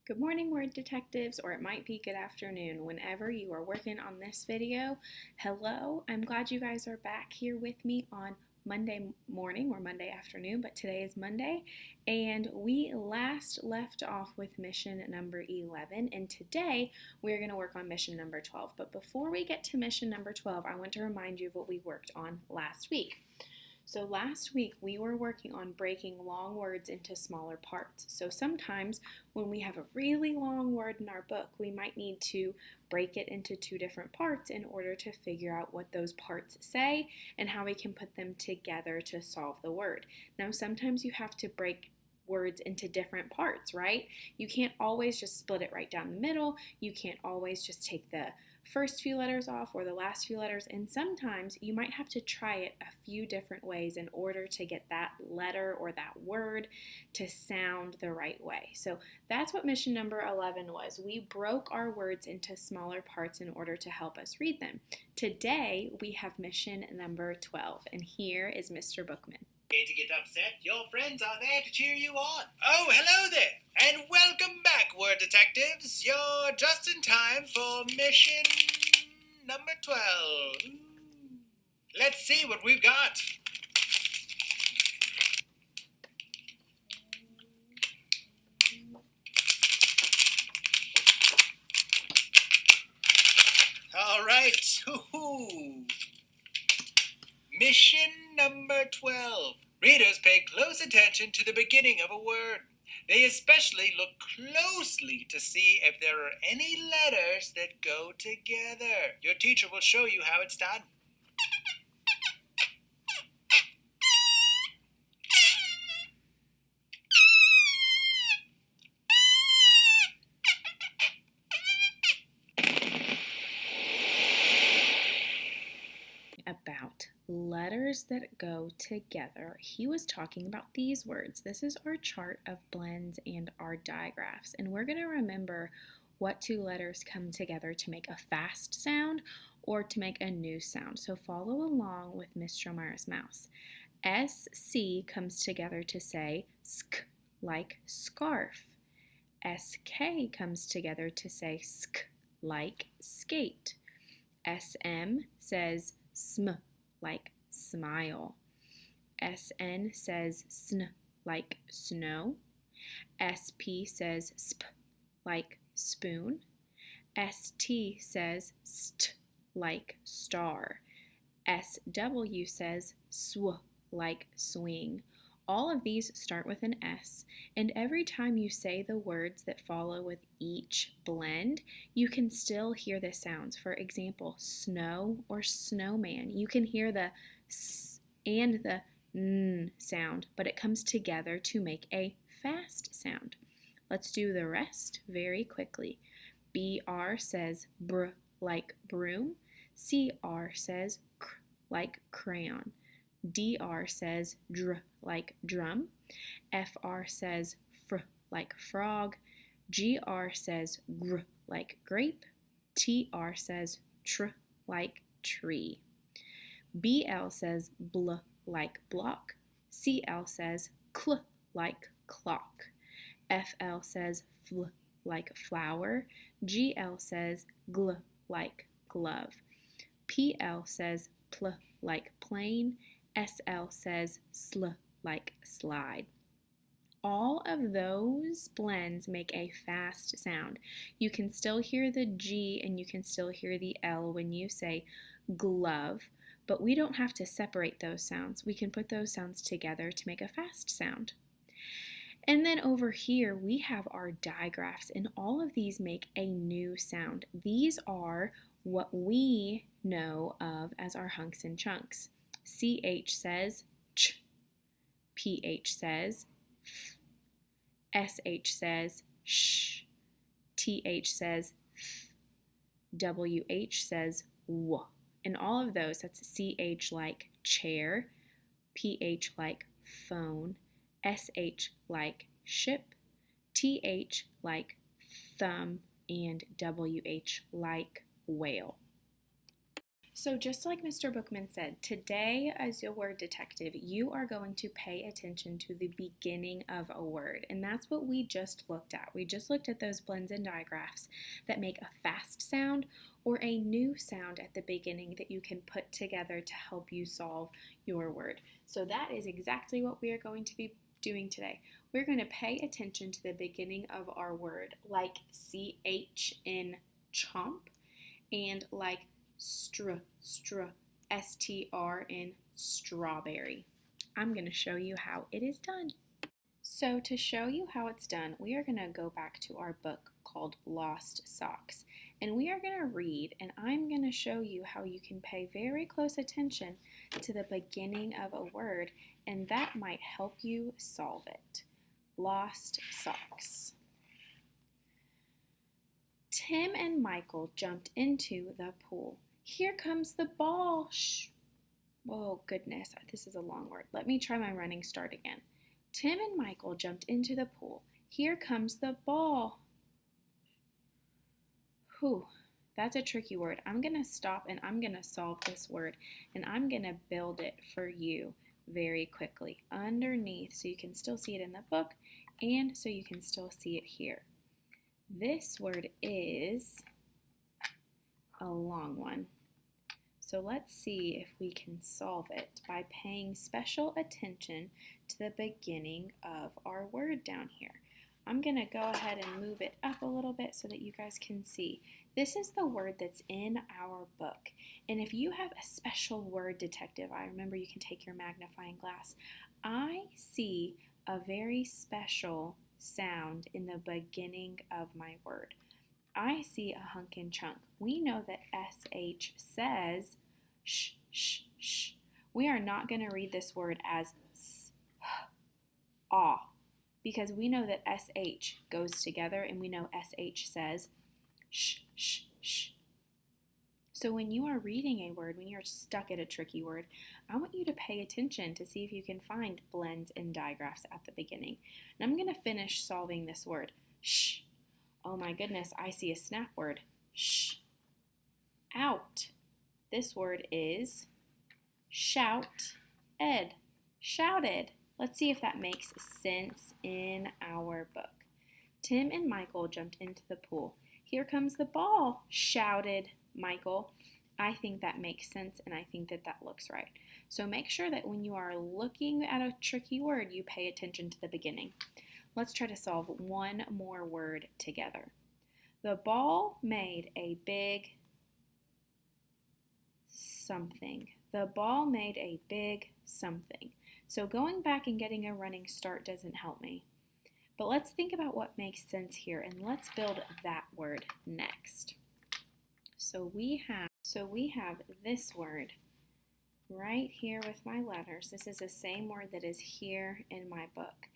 Good morning, word detectives, or it might be good afternoon whenever you are working on this video. Hello, I'm glad you guys are back here with me on Monday morning or Monday afternoon, but today is Monday, and we last left off with mission number 11, and today we're going to work on mission number 12. But before we get to mission number 12, I want to remind you of what we worked on last week. So last week we were working on breaking long words into smaller parts. So sometimes when we have a really long word in our book, we might need to break it into two different parts in order to figure out what those parts say and how we can put them together to solve the word. Now sometimes you have to break words into different parts, right? You can't always just split it right down the middle. You can't always just take the first few letters off or the last few letters, and sometimes you might have to try it a few different ways in order to get that letter or that word to sound the right way. So that's what mission number 11 was. We broke our words into smaller parts in order to help us read them. Today we have mission number 12, and here is Mr. Bookman. Going to get upset? Your friends are there to cheer you on. Oh, hello there, and welcome back, word detectives. You're just in time for mission number 12. Let's see what we've got. All right. Mission number 12. Readers pay close attention to the beginning of a word. They especially look closely to see if there are any letters that go together. Your teacher will show you how it's done. About letters that go together, he was talking about these words. This is our chart of blends and our digraphs, and we're going to remember what two letters come together to make a fast sound or to make a new sound. So follow along with Miss Strohmeyer's mouse. SC comes together to say sk, like scarf. SK comes together to say sk, like skate. SM says sm, like smile. SN says sn, like snow. SP says sp, like spoon. ST says st, like star. SW says sw, like swing. All of these start with an S, and every time you say the words that follow with each blend, you can still hear the sounds. For example, snow or snowman. You can hear the S and the N sound, but it comes together to make a fast sound. Let's do the rest very quickly. BR says br, like broom. CR says cr, like crayon. DR says dr, like drum. FR says fr, like frog. GR says gr, like grape. TR says tr, like tree. BL says bl, like block. CL says cl, like clock. FL says fl, like flower. GL says gl, like glove. PL says pl, like plane. SL says sl, like slide. All of those blends make a fast sound. You can still hear the G and you can still hear the L when you say glove, but we don't have to separate those sounds. We can put those sounds together to make a fast sound. And then over here we have our digraphs, and all of these make a new sound. These are what we know of as our hunks and chunks. CH says ch, PH says f, SH says sh, TH says th, WH says w. And all of those, that's CH like chair, PH like phone, SH like ship, TH like thumb, and WH like whale. So, just like Mr. Bookman said, today, as a word detective, you are going to pay attention to the beginning of a word. And that's what we just looked at. We just looked at those blends and digraphs that make a fast sound or a new sound at the beginning that you can put together to help you solve your word. So, that is exactly what we are going to be doing today. We're going to pay attention to the beginning of our word, like CH in chomp and like str, STR in strawberry. I'm going to show you how it is done. So to show you how it's done, we are going to go back to our book called Lost Socks. And we are going to read, and I'm going to show you how you can pay very close attention to the beginning of a word, and that might help you solve it. Lost Socks. Tim and Michael jumped into the pool. Here comes the ball. Shh. Oh, goodness, this is a long word. Let me try my running start again. Tim and Michael jumped into the pool. Here comes the ball. Whew, that's a tricky word. I'm going to stop and I'm going to solve this word, and I'm going to build it for you very quickly underneath so you can still see it in the book and so you can still see it here. This word is a long one. So let's see if we can solve it by paying special attention to the beginning of our word down here. I'm going to go ahead and move it up a little bit so that you guys can see. This is the word that's in our book. And if you have a special word detective, I remember you can take your magnifying glass. I see a very special sound in the beginning of my word. I see a hunk and chunk. We know that SH says sh, sh, sh. We are not going to read this word as s, h, ah, because we know that SH goes together and we know SH says sh, sh, sh. So when you are reading a word, when you're stuck at a tricky word, I want you to pay attention to see if you can find blends and digraphs at the beginning. And I'm going to finish solving this word. Shh. Oh my goodness, I see a snap word. Shh. Out. This word is shout ed. Shouted. Let's see if that makes sense in our book. Tim and Michael jumped into the pool. Here comes the ball, shouted Michael. I think that makes sense, and I think that that looks right. So make sure that when you are looking at a tricky word, you pay attention to the beginning. Let's try to solve one more word together. The ball made a big something. The ball made a big something. So going back and getting a running start doesn't help me. But let's think about what makes sense here, and let's build that word next. So we have this word right here with my letters. This is the same word that is here in my book.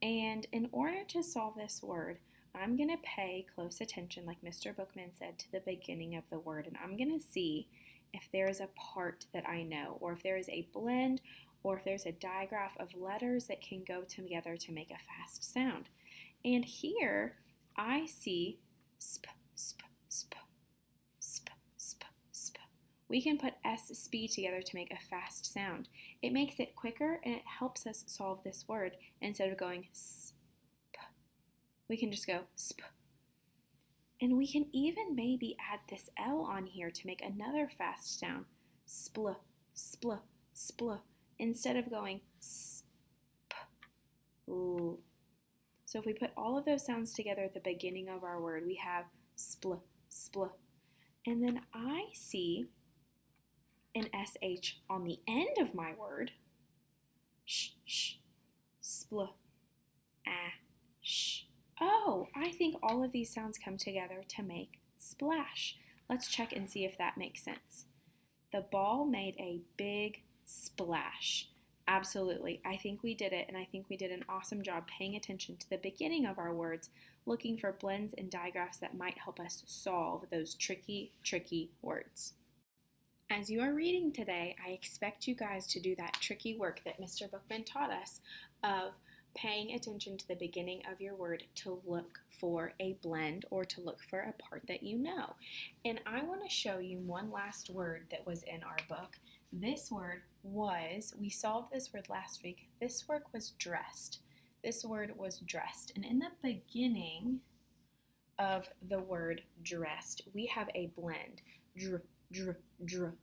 And in order to solve this word, I'm going to pay close attention, like Mr. Bookman said, to the beginning of the word. And I'm going to see if there is a part that I know, or if there is a blend, or if there's a digraph of letters that can go together to make a fast sound. And here I see sp, sp, sp, sp, sp, sp. We can put S-sp together to make a fast sound. It makes it quicker and it helps us solve this word. Instead of going sp, we can just go sp. And we can even maybe add this L on here to make another fast sound. Spl, spl, spl. Instead of going sp, l. So if we put all of those sounds together at the beginning of our word, we have spl, spl. And then I see an SH on the end of my word. Sh, sh, spl, ah, sh. Oh, I think all of these sounds come together to make splash. Let's check and see if that makes sense. The ball made a big splash. Absolutely. I think we did it, and I think we did an awesome job paying attention to the beginning of our words, looking for blends and digraphs that might help us solve those tricky words. As you are reading today, I expect you guys to do that tricky work that Mr. Bookman taught us of paying attention to the beginning of your word to look for a blend or to look for a part that you know. And I want to show you one last word that was in our book. This word was, we solved this word last week. This word was dressed. This word was dressed. And in the beginning of the word dressed, we have a blend. Dr, dr, dr.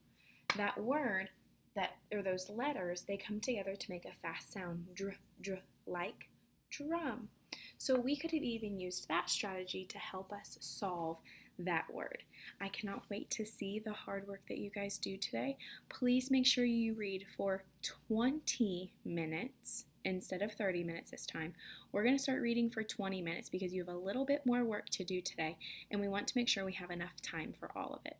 That word, or those letters, they come together to make a fast sound. Dr, dr, like drum. So we could have even used that strategy to help us solve that word. I cannot wait to see the hard work that you guys do today. Please make sure you read for 20 minutes instead of 30 minutes this time. We're going to start reading for 20 minutes because you have a little bit more work to do today, and we want to make sure we have enough time for all of it.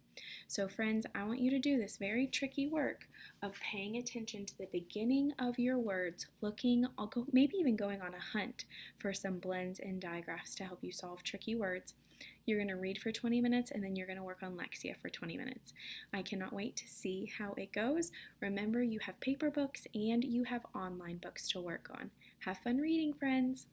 So friends, I want you to do this very tricky work of paying attention to the beginning of your words, looking, maybe even going on a hunt for some blends and digraphs to help you solve tricky words. You're going to read for 20 minutes and then you're going to work on Lexia for 20 minutes. I cannot wait to see how it goes. Remember, you have paper books and you have online books to work on. Have fun reading, friends!